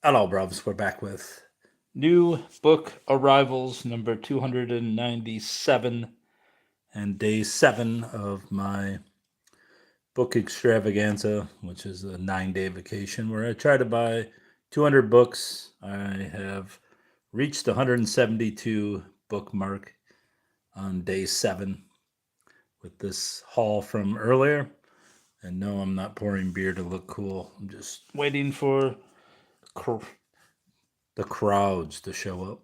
Hello, bruvs. We're back with new book arrivals, number 297, and day 7 of my book extravaganza, which is a 9-day vacation where I try to buy 200 books. I have reached the 172 book mark on day 7 with this haul from earlier. And no, I'm not pouring beer to look cool. I'm just waiting for the crowds to show up.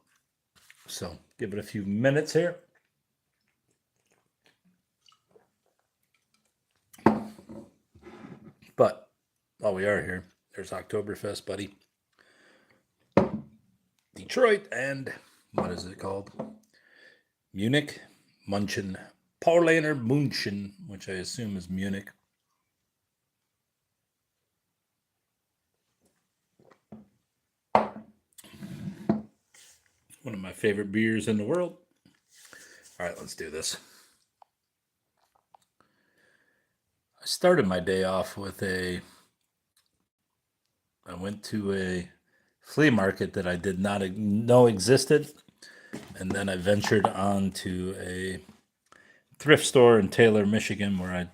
So give it a few minutes here. But while we are here, there's Oktoberfest, buddy. Detroit and what is it called? Munich, Munchen, Paulaner Munchen, which I assume is Munich. One of my favorite beers in the world. All right, let's do this. I started my day off with I went to a flea market that I did not know existed. And then I ventured on to a thrift store in Taylor, Michigan, where I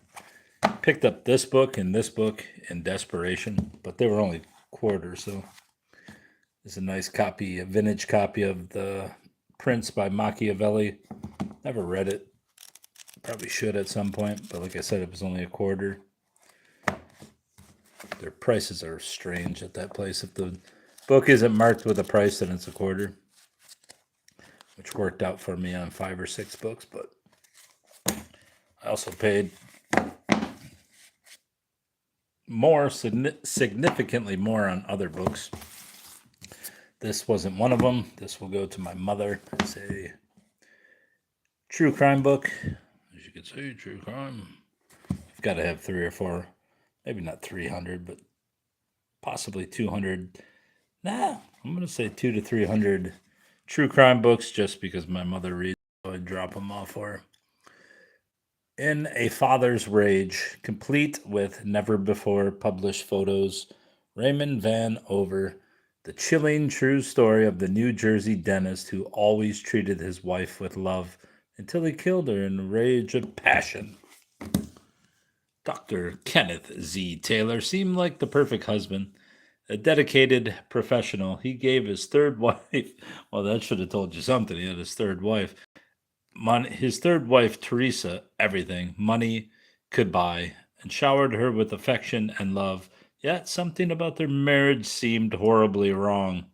picked up this book and this book in desperation, but they were only quarters, so it's a nice copy, a vintage copy of The Prince by Machiavelli. Never read it. Probably should at some point, but like I said, it was only a quarter. Their prices are strange at that place. If the book isn't marked with a price, then it's a quarter, which worked out for me on 5 or 6 books, but I also paid more, significantly more on other books. This wasn't one of them. This will go to my mother. It's a true crime book. As you can see, true crime. You've got to have 3 or 4, maybe not 300, but possibly 200. Nah, I'm going to say 200 to 300 true crime books just because my mother reads, so I drop them off for her. In a Father's Rage, complete with never before published photos, Raymond Van Over, the chilling true story of the New Jersey dentist who always treated his wife with love until he killed her in a rage of passion. Dr. Kenneth Z. Taylor seemed like the perfect husband, a dedicated professional. He gave his third wife, well, that should have told you something. He had his third wife. His third wife, Teresa, everything money could buy, and showered her with affection and love. Yet something about their marriage seemed horribly wrong.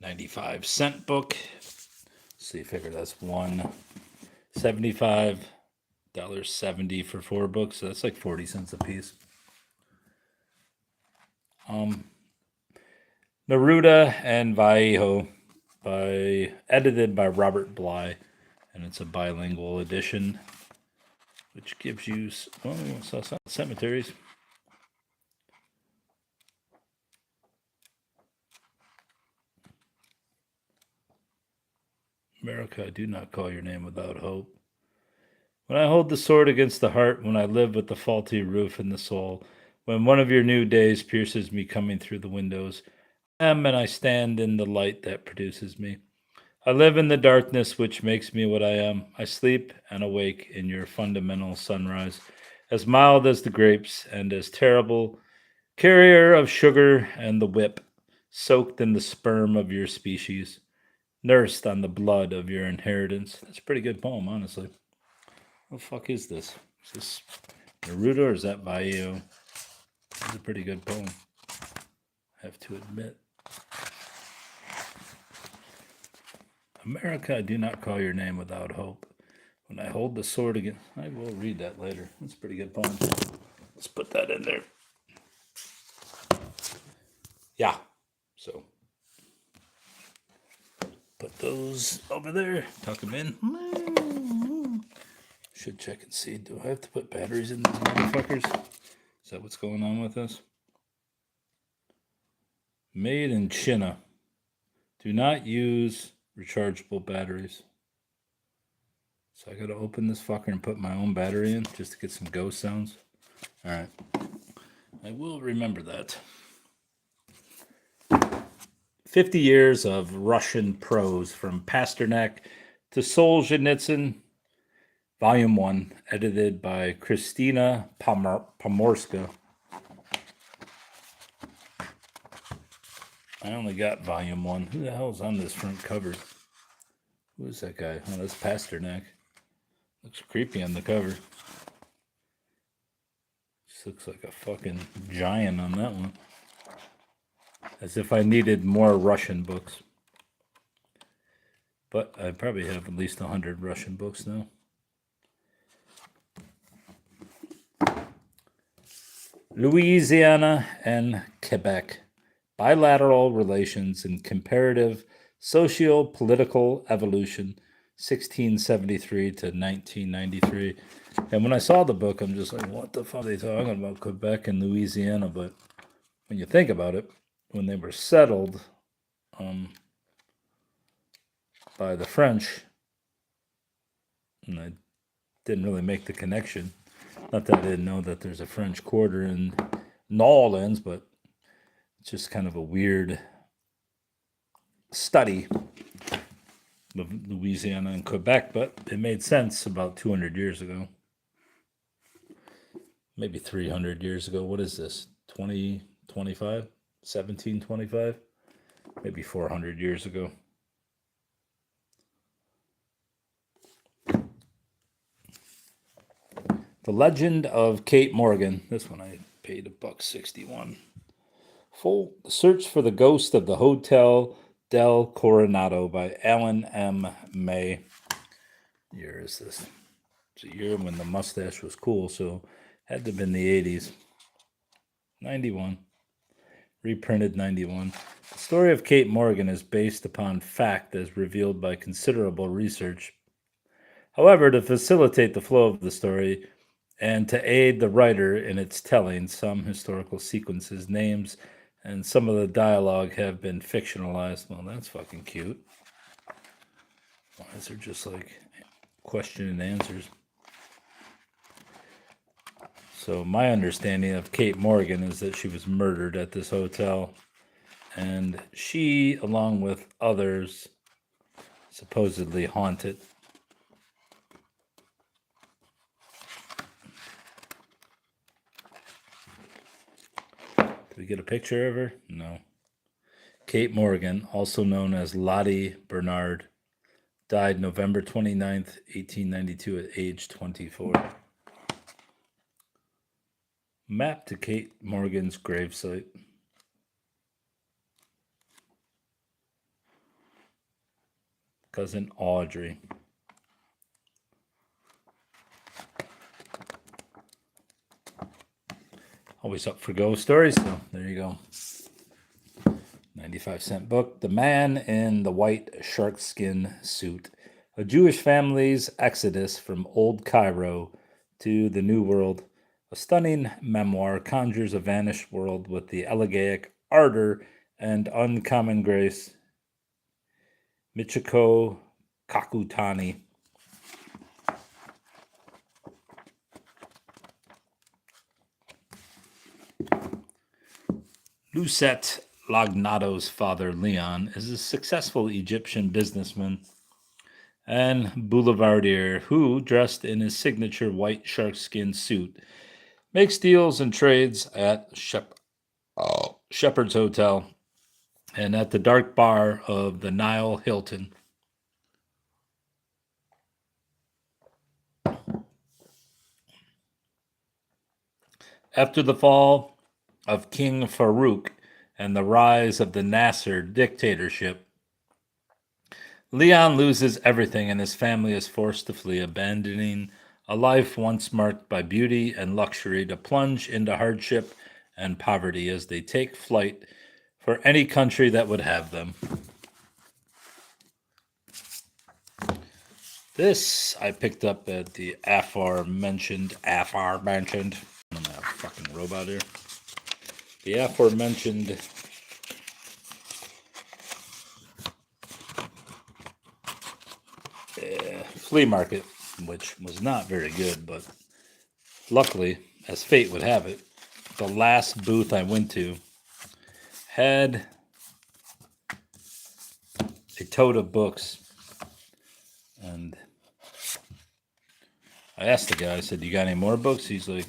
95-cent book. See, figure that's $175.70 for 4 books. So that's like 40 cents a piece. Neruda and Vallejo, edited by Robert Bly, and it's a bilingual edition, which gives you cemeteries. America, I do not call your name without hope. When I hold the sword against the heart, when I live with the faulty roof in the soul, when one of your new days pierces me coming through the windows, I am and I stand in the light that produces me. I live in the darkness which makes me what I am. I sleep and awake in your fundamental sunrise, as mild as the grapes and as terrible, carrier of sugar and the whip, soaked in the sperm of your species, nursed on the blood of your inheritance. That's a pretty good poem, honestly. What the fuck is this? Is this Neruda or is that Vallejo? That's a pretty good poem, I have to admit. America, I do not call your name without hope. When I hold the sword again, I will read that later. That's a pretty good poem. Let's put that in there. Yeah, so put those over there, tuck them in. Should check and see. Do I have to put batteries in these motherfuckers? Is that what's going on with this? Made in China. Do not use rechargeable batteries. So I gotta open this fucker and put my own battery in just to get some ghost sounds. All right. I will remember that. 50 Years of Russian Prose from Pasternak to Solzhenitsyn, Volume 1, edited by Kristina Pomorska. I only got Volume 1. Who the hell's on this front cover? Who is that guy? Oh, that's Pasternak. Looks creepy on the cover. Just looks like a fucking giant on that one. As if I needed more Russian books. But I probably have at least 100 Russian books now. Louisiana and Quebec. Bilateral Relations and Comparative Socio-Political Evolution, 1673 to 1993. And when I saw the book, I'm just like, what the fuck are they talking about, Quebec and Louisiana? But when you think about it, when they were settled by the French, and I didn't really make the connection. Not that I didn't know that there's a French Quarter in New Orleans, but it's just kind of a weird study of Louisiana and Quebec, but it made sense about 200 years ago. Maybe 300 years ago. What is this? 2025? 1725? Maybe 400 years ago. The Legend of Kate Morgan. This one I paid $1.61. Full Search for the Ghost of the Hotel del Coronado by Alan M. May. What year is this? It's a year when the mustache was cool, so had to have been the 80s. 91. Reprinted 91. The story of Kate Morgan is based upon fact as revealed by considerable research. However, to facilitate the flow of the story and to aid the writer in its telling, some historical sequences, names, and some of the dialogue have been fictionalized. Well, that's fucking cute. Why is there just like question and answers? So my understanding of Kate Morgan is that she was murdered at this hotel, and she, along with others, supposedly haunted. Did we get a picture of her? No. Kate Morgan, also known as Lottie Bernard, died November 29th, 1892 at age 24. Map to Kate Morgan's gravesite. Cousin Audrey. Always up for ghost stories, so there you go. 95-cent book. The Man in the White Sharkskin Suit. A Jewish family's exodus from Old Cairo to the New World. A stunning memoir conjures a vanished world with the elegiac ardor and uncommon grace. Michiko Kakutani. Lucette Lagnato's father, Leon, is a successful Egyptian businessman and boulevardier who, dressed in his signature white sharkskin suit, makes deals and trades at Shepherd's Hotel and at the dark bar of the Nile Hilton. After the fall of King Farouk and the rise of the Nasser dictatorship, Leon loses everything and his family is forced to flee, abandoning a life once marked by beauty and luxury to plunge into hardship and poverty as they take flight for any country that would have them. This I picked up at the aforementioned, I'm a fucking robot here. The aforementioned flea market, which was not very good, but luckily as fate would have it, the last booth I went to had a tote of books. And I asked the guy, I said, "You got any more books?" He's like,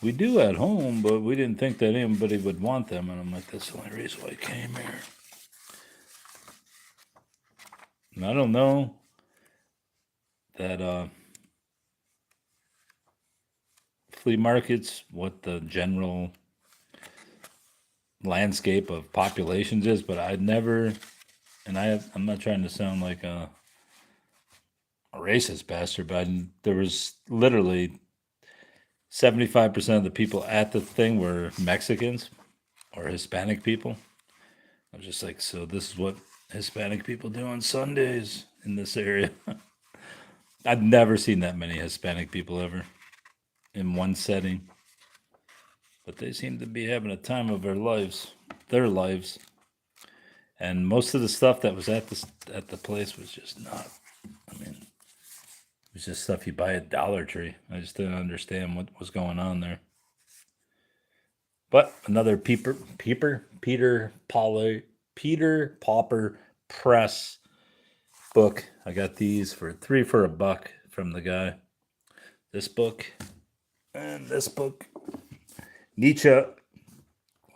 "We do at home, but we didn't think that anybody would want them." And I'm like, "That's the only reason why I came here." And I don't know that flea markets, what the general landscape of populations is, but I'd never, and I'm not trying to sound like a racist bastard, but there was literally 75% of the people at the thing were Mexicans or Hispanic people. I was just like, so this is what Hispanic people do on Sundays in this area. I've never seen that many Hispanic people ever in one setting, but they seem to be having a time of their lives. And most of the stuff that was at the place was just not. I mean, it was just stuff you buy at Dollar Tree. I just didn't understand what was going on there. But another Peter Pauper Press book. I got these for $3 for $1 from the guy. This book and this book. Nietzsche,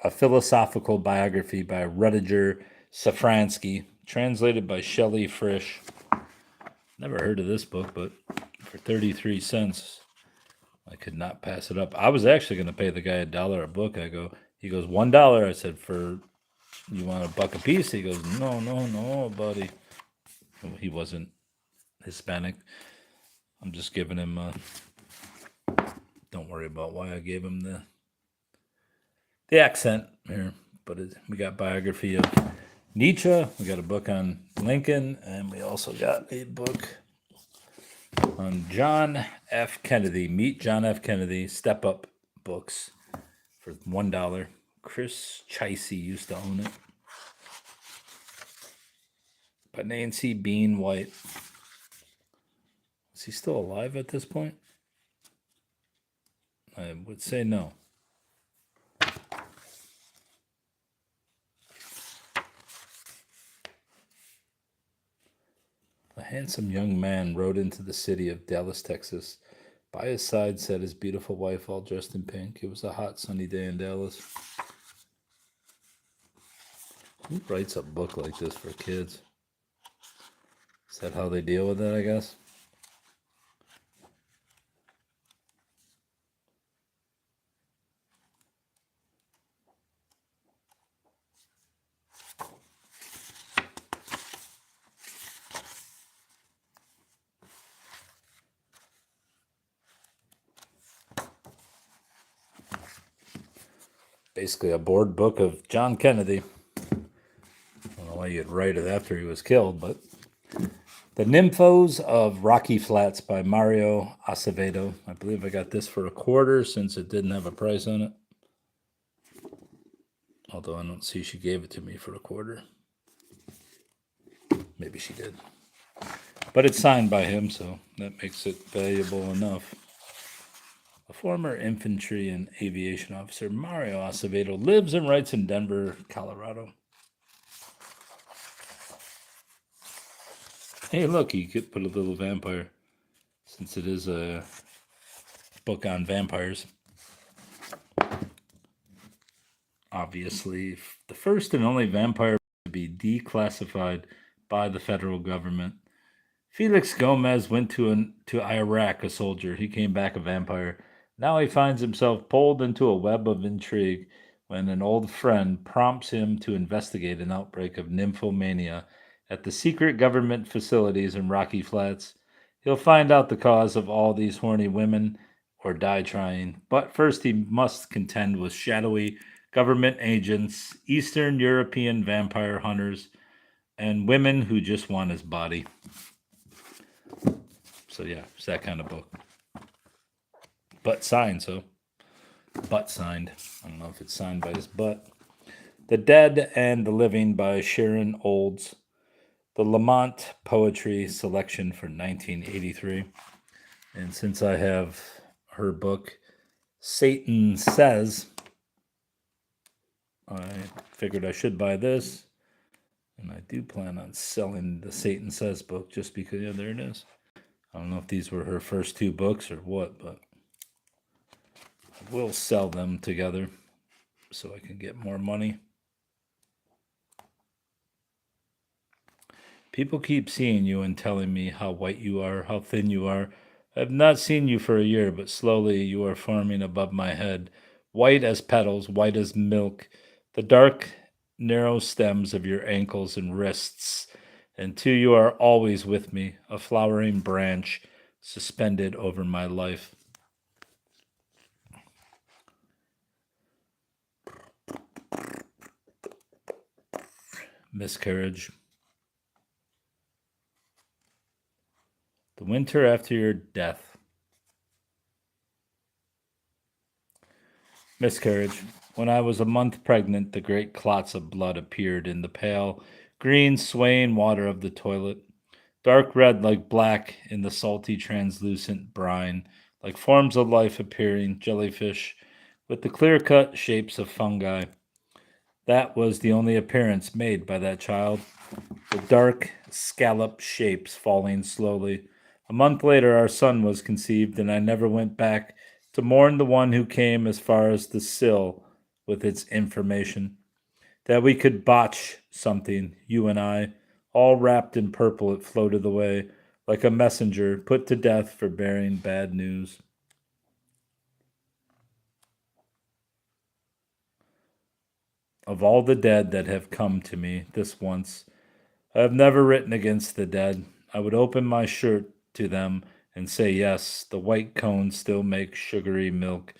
a philosophical biography by Rudiger Safransky, translated by Shelley Frisch. Never heard of this book, but for 33 cents, I could not pass it up. I was actually going to pay the guy $1 a book. He goes, $1. I said, you want $1 a piece? He goes, no, buddy. He wasn't Hispanic. I'm just giving him, don't worry about why I gave him the accent here. But we got biography of Nietzsche. We got a book on Lincoln. And we also got a book on John F. Kennedy. Meet John F. Kennedy. Step Up books for $1. Chris Chicey used to own it. By Nancy Bean White. Is he still alive at this point? I would say no. A handsome young man rode into the city of Dallas, Texas. By his side sat his beautiful wife, all dressed in pink. It was a hot, sunny day in Dallas. Who writes a book like this for kids? Is that how they deal with it, I guess? Basically a board book of John Kennedy. I don't know why you'd write it after he was killed, but The Nymphos of Rocky Flats by Mario Acevedo. I believe I got this for $0.25 since it didn't have a price on it. Although I don't see she gave it to me for $0.25. Maybe she did. But it's signed by him, so that makes it valuable enough. A former infantry and aviation officer, Mario Acevedo, lives and writes in Denver, Colorado. Hey, look, you could put a little vampire, since it is a book on vampires. Obviously, the first and only vampire to be declassified by the federal government. Felix Gomez went to Iraq a soldier. He came back a vampire. Now he finds himself pulled into a web of intrigue when an old friend prompts him to investigate an outbreak of nymphomania at the secret government facilities in Rocky Flats. He'll find out the cause of all these horny women or die trying. But first he must contend with shadowy government agents, Eastern European vampire hunters, and women who just want his body. So yeah, it's that kind of book. But signed, so. Butt signed. I don't know if it's signed by his butt. The Dead and the Living by Sharon Olds. The Lamont Poetry Selection for 1983. And since I have her book Satan Says. I figured I should buy this. And I do plan on selling the Satan Says book just because, yeah, there it is. I don't know if these were her first two books or what, but I will sell them together so I can get more money. People keep seeing you and telling me how white you are, how thin you are. I have not seen you for a year, but slowly you are forming above my head, white as petals, white as milk, the dark, narrow stems of your ankles and wrists. And two, you are always with me, a flowering branch suspended over my life. Miscarriage. The winter after your death. Miscarriage. When I was a month pregnant, the great clots of blood appeared in the pale, green, swaying water of the toilet, dark red like black in the salty, translucent brine, like forms of life appearing, jellyfish, with the clear-cut shapes of fungi. That was the only appearance made by that child, the dark, scallop shapes falling slowly. A month later, our son was conceived, and I never went back to mourn the one who came as far as the sill with its information. That we could botch something, you and I, all wrapped in purple, it floated away, like a messenger put to death for bearing bad news. Of all the dead that have come to me this once, I have never written against the dead. I would open my shirt to them and say, yes, the white cone still makes sugary milk.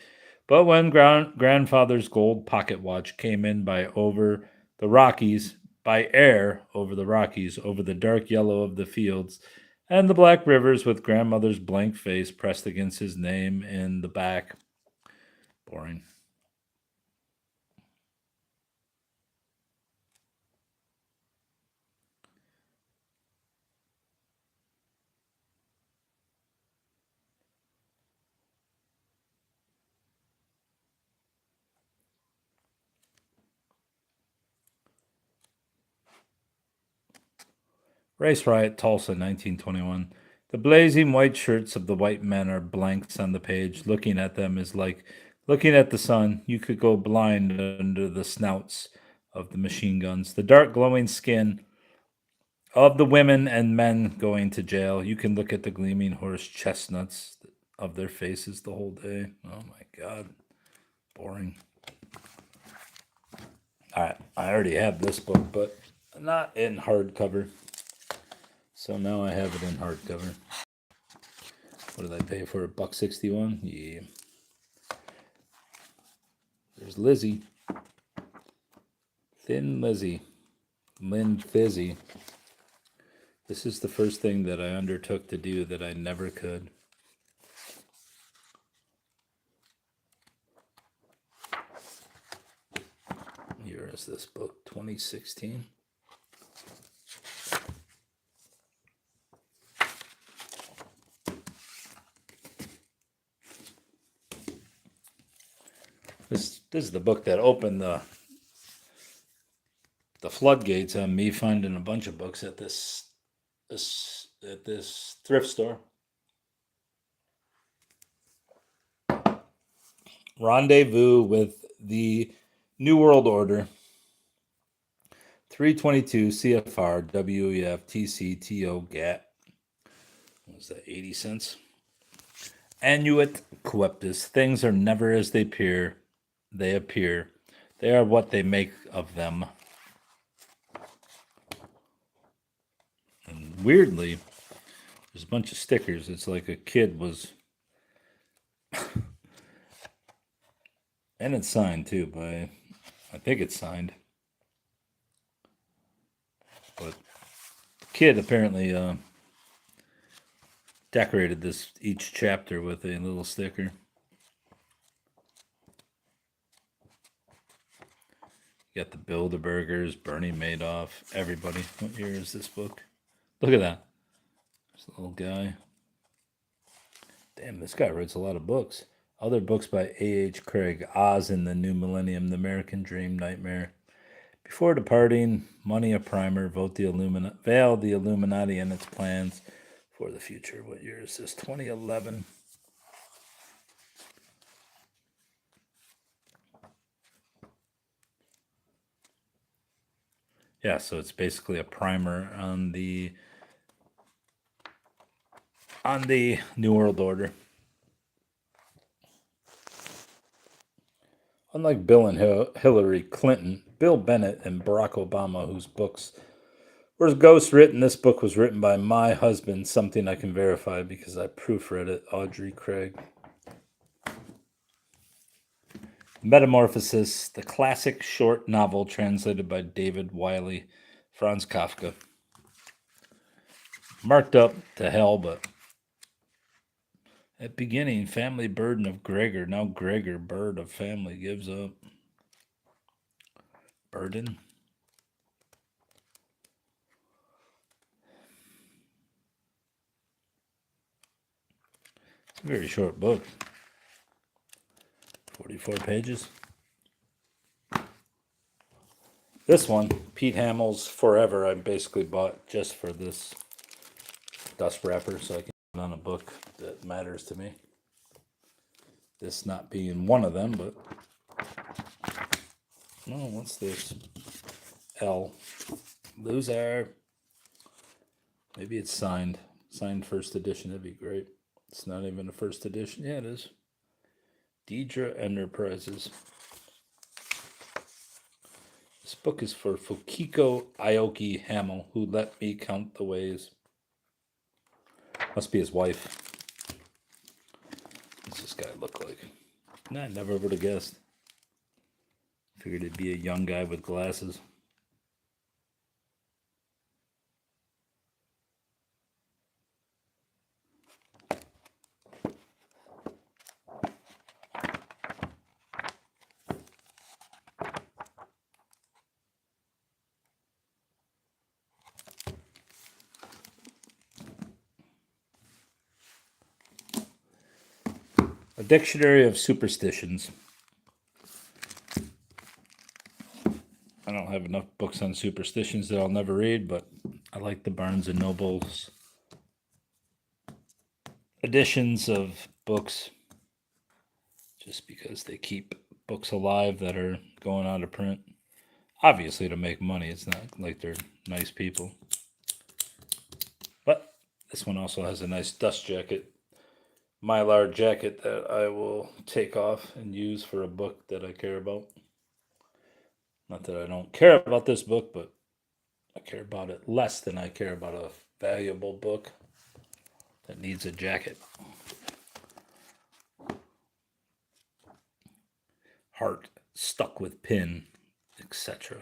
But when grandfather's gold pocket watch came in by over the Rockies, by air over the Rockies, over the dark yellow of the fields, and the black rivers with grandmother's blank face pressed against his name in the back. Boring. Race Riot, Tulsa, 1921. The blazing white shirts of the white men are blanks on the page. Looking at them is like looking at the sun. You could go blind under the snouts of the machine guns. The dark glowing skin of the women and men going to jail. You can look at the gleaming horse chestnuts of their faces the whole day. Oh my God. Boring. I already have this book, but not in hardcover. So now I have it in hardcover. What did I pay for it? $1.61? Yeah. There's Lizzie. Thin Lizzie. Lynn Fizzy. This is the first thing that I undertook to do that I never could. Here is this book, 2016. This is the book that opened the floodgates on me finding a bunch of books at this thrift store. Rendezvous with the New World Order. 322 CFR WEF TCTO GAT. What was that, 80 cents? Annuit coeptus. Things are never as they appear. They are what they make of them. And weirdly, there's a bunch of stickers. It's like a kid was... and it's signed too by... I think it's signed. But the kid apparently decorated each chapter with a little sticker. You got the Bilderbergers, Bernie Madoff, everybody. What year is this book? Look at that. There's a little guy. Damn, this guy writes a lot of books. Other books by A.H. Craig: Oz in the New Millennium, The American Dream, Nightmare. Before departing, Money a Primer, Veil the Illuminati and its plans for the future. What year is this? 2011. Yeah, so it's basically a primer on the New World Order. Unlike Bill and Hillary Clinton, Bill Bennett and Barack Obama, whose books were ghostwritten, this book was written by my husband, something I can verify because I proofread it, Audrey Craig. Metamorphosis, the classic short novel translated by David Wiley, Franz Kafka. Marked up to hell, but at beginning, family burden of Gregor. Now Gregor, bird of family, gives up. Burden. It's a very short book. 44 pages. This one, Pete Hamill's Forever, I basically bought just for this dust wrapper so I can put on a book that matters to me. This not being one of them, but oh, what's this? L. Loser. Maybe it's signed. Signed first edition, that'd be great. It's not even a first edition. Yeah, it is. Deidre Enterprises. This book is for Fukiko Aoki Hamill, who let me count the ways. Must be his wife. What's this guy look like? Nah, I never would have guessed. Figured it'd be a young guy with glasses. A Dictionary of Superstitions. I don't have enough books on superstitions that I'll never read, but I like the Barnes & Noble's editions of books just because they keep books alive that are going out of print. Obviously to make money. It's not like they're nice people. But this one also has a nice dust jacket. Mylar jacket that I will take off and use for a book that I care about. Not that I don't care about this book, but I care about it less than I care about a valuable book that needs a jacket. Heart stuck with pin, etc.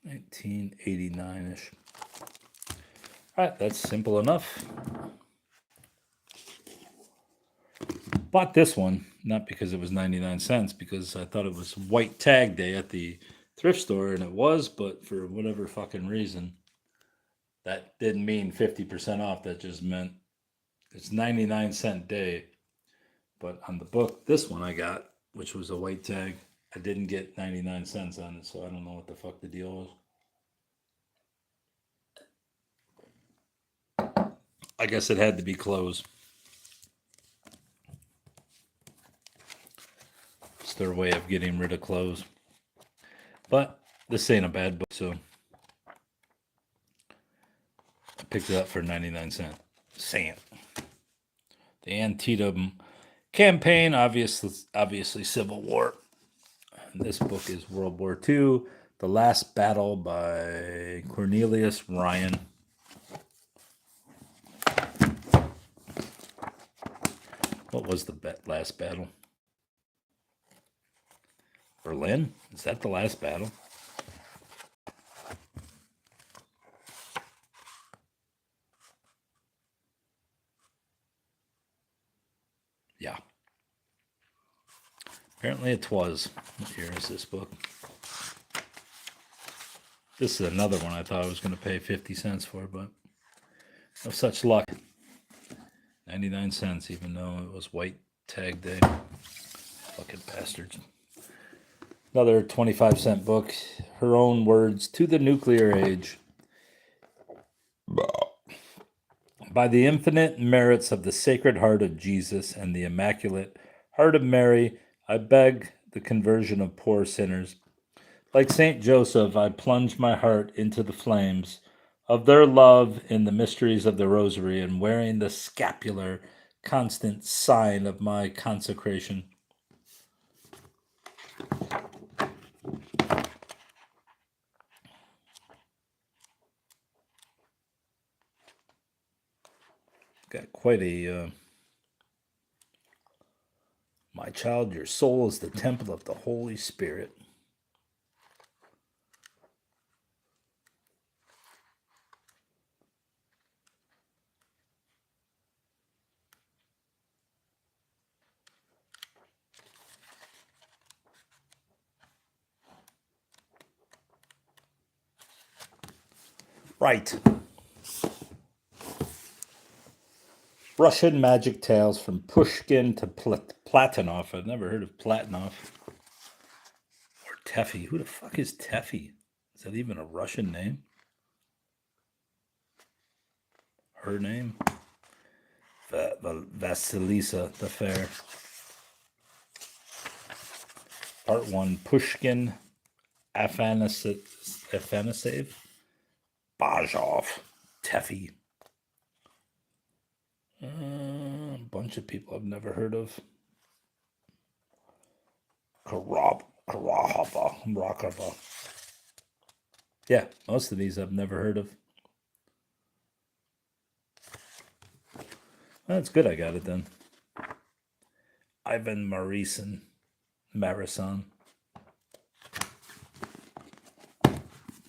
1989-ish. All right, that's simple enough. Bought this one, not because it was 99 cents, because I thought it was white tag day at the thrift store, and it was, but for whatever fucking reason, that didn't mean 50% off. That just meant it's 99-cent day. But on the book, this one I got, which was a white tag, I didn't get 99 cents on it, so I don't know what the fuck the deal was. I guess it had to be closed. It's their way of getting rid of clothes. But this ain't a bad book, so I picked it up for 99 cents. The Antietam Campaign, obviously Civil War. And this book is World War II, The Last Battle by Cornelius Ryan. What was the last battle? Berlin? Is that the last battle? Yeah. Apparently it was. What year is this book? This is another one I thought I was going to pay 50 cents for, but No such luck. 99 cents, even though it was white tag day. Fucking bastards. Another 25-cent book. Her own words, To the Nuclear Age. By the infinite merits of the Sacred Heart of Jesus and the Immaculate Heart of Mary, I beg the conversion of poor sinners. Like Saint Joseph, I plunge my heart into the flames of their love in the mysteries of the Rosary, and wearing the scapular constant sign of my consecration. Got quite a... My child, your soul is the temple of the Holy Spirit. Right. Russian Magic Tales from Pushkin to Platonov. I've never heard of Platonov. Or Teffy. Who the fuck is Teffy? Is that even a Russian name? Her name? Vasilisa the Fair. Part 1. Pushkin, Afanasev, Bajov, Teffy. A bunch of people I've never heard of. Rakova. Yeah, most of these I've never heard of. That's good I got it then. Ivan Marison.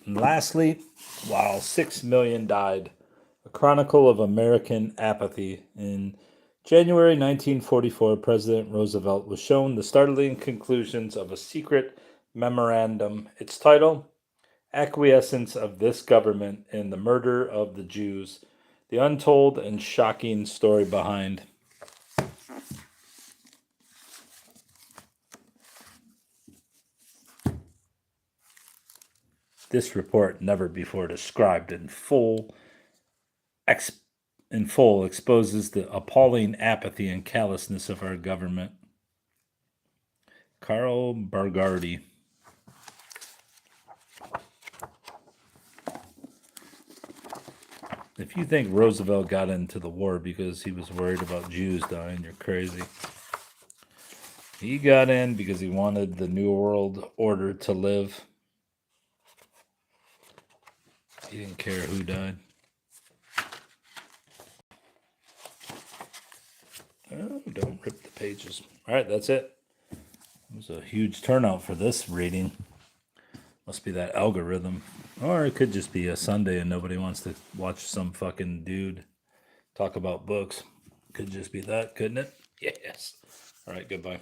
And lastly, while 6 million died, a chronicle of American apathy. In January 1944, President Roosevelt was shown the startling conclusions of a secret memorandum. Its title, Acquiescence of This Government in the Murder of the Jews, the untold and shocking story behind. This report, never before described in full, exposes the appalling apathy and callousness of our government. Carl Bargardi. If you think Roosevelt got into the war because he was worried about Jews dying, you're crazy. He got in because he wanted the New World Order to live. He didn't care who died. Oh, don't rip the pages. All right, that's it. It was a huge turnout for this reading. Must be that algorithm. Or it could just be a Sunday and nobody wants to watch some fucking dude talk about books. Could just be that, couldn't it? Yes. All right, goodbye.